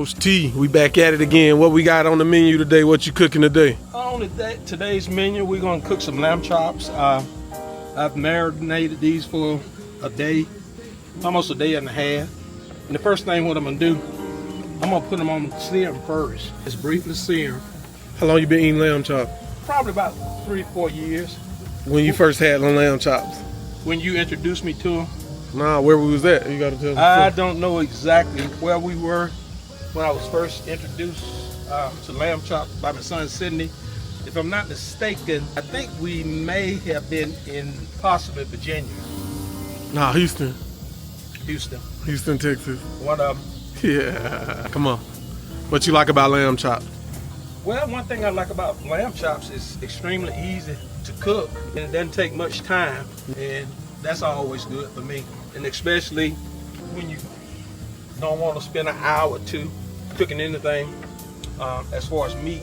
Coach T, we back at it again. What we got on the menu today? What you cooking today? On today's menu, we're gonna cook some lamb chops. I've marinated these for a day, almost a day and a half. And the first thing what I'm gonna do, I'm gonna put them on searing first. It's briefly searing. How long you been eating lamb chops? Probably about 3 or 4 years. When you first had them lamb chops? When you introduced me to them. Nah, where we was at? You gotta tell me. I don't know exactly where we were when I was first introduced to lamb chops by my son Sydney. If I'm not mistaken, I think we may have been in possibly Virginia. Nah, Houston, Texas. One of them. Yeah, come on. What you like about lamb chops? Well, one thing I like about lamb chops is extremely easy to cook, and it doesn't take much time, and that's always good for me. And especially when you don't want to spend an hour or two cooking anything. As far as meat,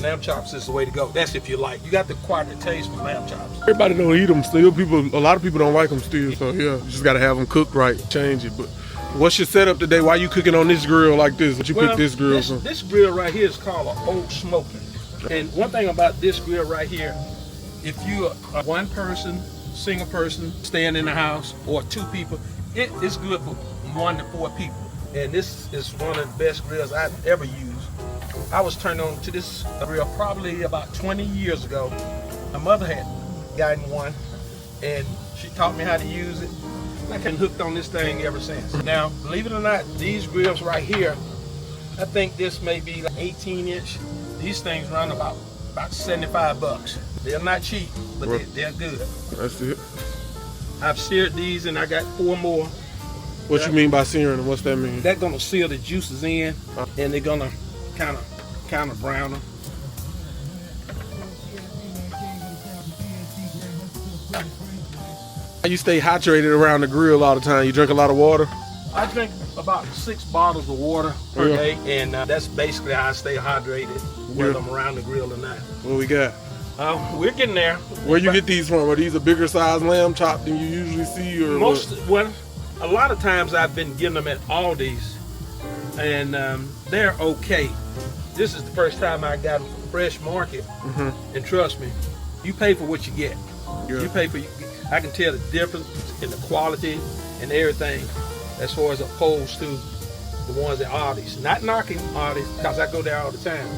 lamb chops is the way to go. That's if you like. You got to acquire the taste for lamb chops. Everybody don't eat them still. A lot of people don't like them still. So yeah, you just gotta have them cooked right. Change it. But what's your setup today? Why you cooking on this grill like this? What you pick this grill from? This grill right here is called an old smoker. And one thing about this grill right here, if you are one person, single person, staying in the house, or 2 people, it's good for 1 to 4 people. And this is one of the best grills I've ever used. I was turned on to this grill probably about 20 years ago. My mother had gotten one, and she taught me how to use it. I've been hooked on this thing ever since. Now, believe it or not, these grills right here, I think this may be like 18-inch. These things run about $75. They're not cheap, but they're good. That's it. I've seared these, and I got 4 more. What you mean by searing them? What's that mean? They're gonna seal the juices in, and they're gonna kind of brown them. You stay hydrated around the grill all the time. You drink a lot of water? I drink about 6 bottles of water per day, and that's basically how I stay hydrated, whether I'm around the grill or not. What we got? We're getting there. Where you get these from? Are these a bigger size lamb chop than you usually see? Or well, a lot of times I've been getting them at Aldi's, and they're okay. This is the first time I got them from Fresh Market, and trust me, you pay for what you get. Yeah. You pay for. I can tell the difference in the quality and everything, as far as opposed to the ones at Aldi's. Not knocking Aldi's, because I go there all the time,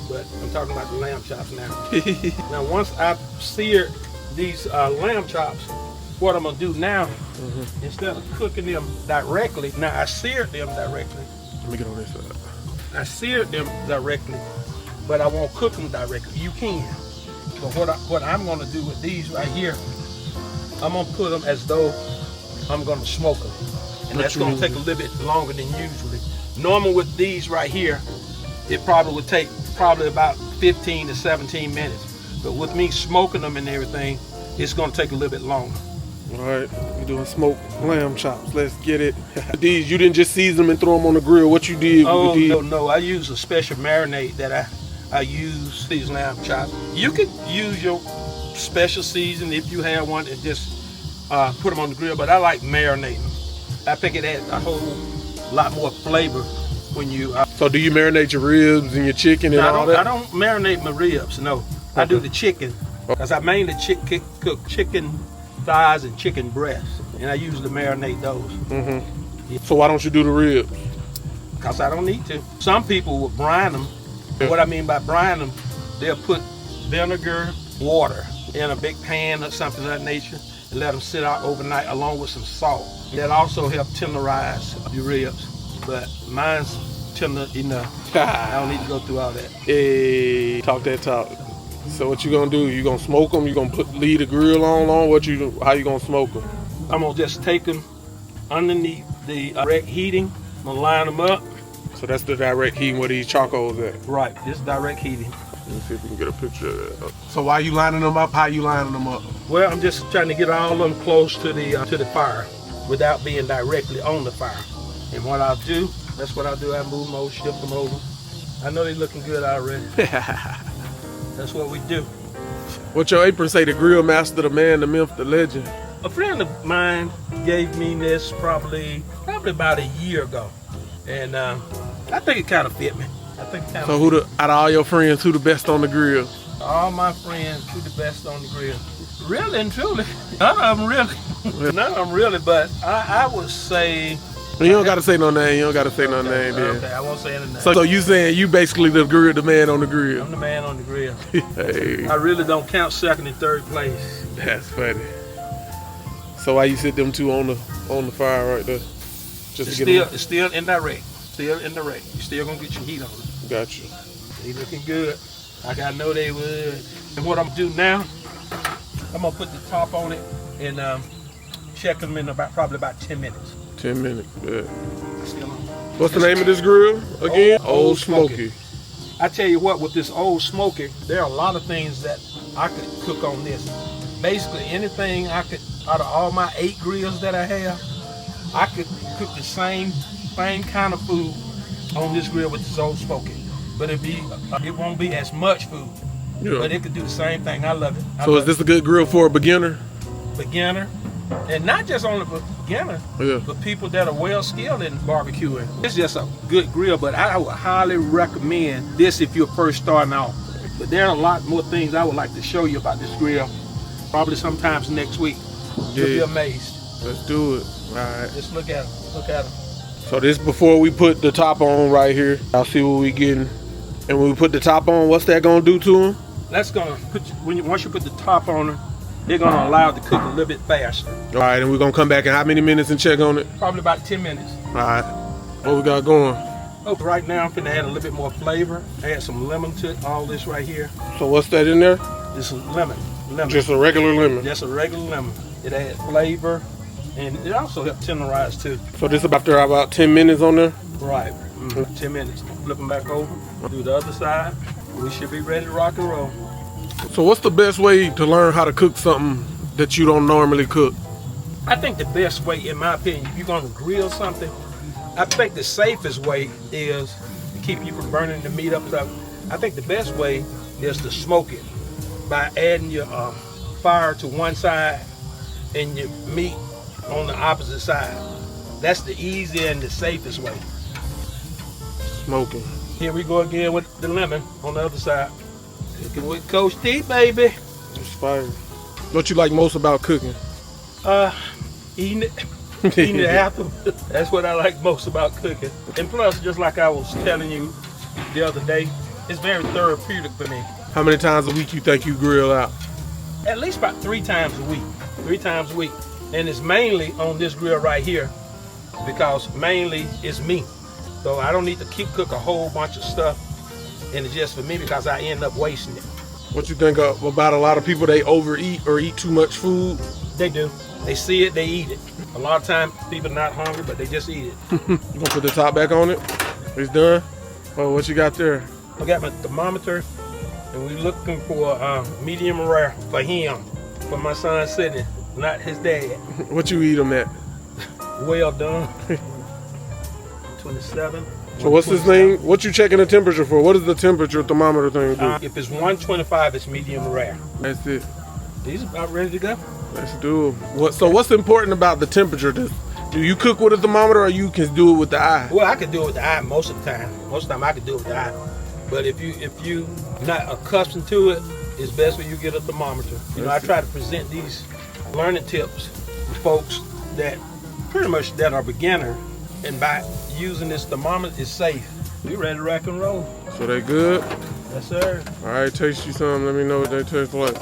but I'm talking about the lamb chops now. Now, once I've seared these lamb chops, what I'm gonna do now, instead of cooking them directly, now I seared them directly. Let me get on this side. I seared them directly, but I won't cook them directly. You can. But what I'm gonna do with these right here, I'm gonna put them as though I'm gonna smoke them. And that's gonna take a little bit longer than usually. Normal with these right here, it probably would take about 15 to 17 minutes. But with me smoking them and everything, it's gonna take a little bit longer. All right, we're doing smoked lamb chops. Let's get it. These, you didn't just season them and throw them on the grill. What you did with these? No. I use a special marinade that I use these lamb chops. You could use your special season if you have one and just put them on the grill, but I like marinating. I think it adds a whole lot more flavor when you... So do you marinate your ribs and your chicken and all that? I don't marinate my ribs, no. Okay. I do the chicken, because I mainly cook chicken thighs and chicken breasts, and I usually marinate those. Yeah. So why don't you do the ribs? Because I don't need to. Some people will brine them. Yeah. What I mean by brine them, they'll put vinegar, water in a big pan or something of that nature, and let them sit out overnight along with some salt. That also helps tenderize your ribs, but mine's tender enough. I don't need to go through all that. Hey, talk that talk. So what you gonna do? You gonna smoke them? You gonna leave the grill on? How you gonna smoke them? I'm gonna just take them underneath the direct heating. I'm gonna line them up. So that's the direct heating where these charcoals at? Right, this direct heating. Let me see if we can get a picture of that. So why you lining them up? How you lining them up? Well, I'm just trying to get all of them close to the fire without being directly on the fire. And what I'll do, that's what I'll do. I move them over, shift them over. I know they're looking good already. That's what we do. What your apron say? The grill master, the man, the myth, the legend. A friend of mine gave me this probably about a year ago, and I think it kind of fit me. I think it kind So out of all your friends, who the best on the grill? all my friends, who the best on the grill? Really and truly, none of them really. None of them really, but I would say. You don't got to say no name. You don't got to say no name. Then. Okay, I won't say any name. So you saying you basically the man on the grill? I'm the man on the grill. Hey, I really don't count second and third place. that's funny. So why you sit them two on the fire right there? Just It's still indirect. Still indirect. You still gonna get your heat on it. Gotcha. They looking good. Like I know they would. And what I'm gonna do now, I'm gonna put the top on it and check them in probably about 10 minutes. 10 minutes. Good. Still on. What's the name of this grill again? Old Smoky. I tell you what, with this Old Smoky, there are a lot of things that I could cook on this. Basically, anything I could, out of all my 8 grills that I have, I could cook the same kind of food on this grill with this Old Smoky. But it won't be as much food. Yeah. But it could do the same thing. I love it. So is this a good grill for a beginner? Beginner, and not just only for beginner, Yeah. but people that are well skilled in barbecuing. It's just a good grill, but I would highly recommend this if you're first starting out. But there are a lot more things I would like to show you about this grill, probably sometimes next week. You'll be amazed. Let's do it. All right. Just look at them. Look at them. So this before we put the top on right here. I'll see what we getting. And when we put the top on, what's that gonna do to them? That's gonna once you put the top on it, they're gonna allow it to cook a little bit faster. All right, and we're gonna come back in how many minutes and check on it? Probably about 10 minutes. All right. What we got going? Oh, right now I'm finna add a little bit more flavor. Add some lemon to it, all this right here. So what's that in there? This is lemon. Just a regular lemon. Just a regular lemon. It adds flavor, and it also helps tenderize too. So this after about 10 minutes on there? Right. 10 minutes. Flip them back over. Do the other side. We should be ready to rock and roll. So what's the best way to learn how to cook something that you don't normally cook? I think the best way, in my opinion, if you're gonna grill something, I think the safest way is to keep you from burning the meat up. So I think the best way is to smoke it by adding your fire to one side and your meat on the opposite side. That's the easiest and the safest way. Smoking. Here we go again with the lemon on the other side. Cooking with Coach T, baby. It's fire. What you like most about cooking? Eating it. Eating it after. That's what I like most about cooking. And plus, just like I was telling you the other day, it's very therapeutic for me. How many times a week you think you grill out? At least about 3 times a week. 3 times a week. And it's mainly on this grill right here because mainly it's me. So I don't need to cook a whole bunch of stuff, and it's just for me because I end up wasting it. What you think about a lot of people, they overeat or eat too much food? They do. They see it, they eat it. A lot of times people are not hungry, but they just eat it. You gonna put the top back on it? It's done? Oh, what you got there? I got my thermometer, and we're looking for medium rare for him, for my son Sydney, not his dad. What you eat them at? Well done. 27. So what's this thing? What you checking the temperature for? What is the temperature thermometer thing do? If it's 125, it's medium rare. That's it. These are about ready to go. Let's do it. So what's important about the temperature? Do you cook with a thermometer or you can do it with the eye? Well, I can do it with the eye most of the time. Most of the time I can do it with the eye. But if you not accustomed to it, it's best when you get a thermometer. You know, I try to present these learning tips to folks that pretty much that are beginner, and by using this thermometer, it's safe. We ready to rock and roll. So they good? Yes, sir. All right, taste you some. Let me know what they taste like.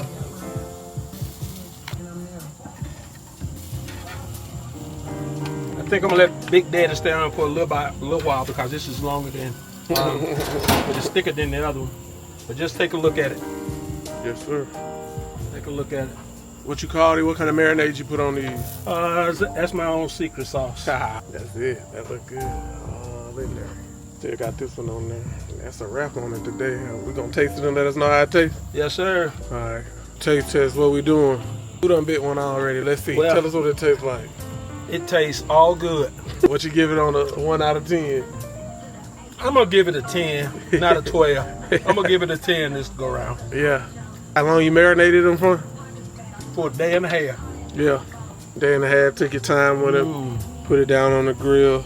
I think I'm gonna let Big Daddy stay on for a little while because this is longer than, but it's thicker than the other one. But just take a look at it. Yes, sir. Take a look at it. What you call it? What kind of marinade you put on these? That's my own secret sauce. That's it. That look good. All in there. Still got this one on there. That's a wrap on it today. We're gonna taste it and let us know how it tastes. Yes, sir. All right. Taste test. What we doing? We done bit one already. Let's see. Well, tell us what it tastes like. It tastes all good. What you give it on a 1 out of 10? I'm gonna give it a 10, not a 12. I'm gonna give it a 10 this go round. Yeah. How long you marinated them for? For a day and a half. Yeah. Day and a half. Took your time with it. Put it down on the grill.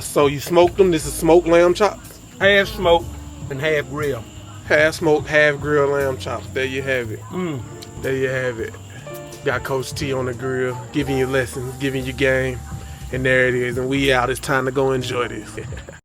So you smoked them. This is smoked lamb chops. Half smoked and half grilled. Half smoked, half grilled lamb chops. There you have it. There you have it. Got Coach T on the grill, giving you lessons, giving you game. And there it is. And we out. It's time to go enjoy this.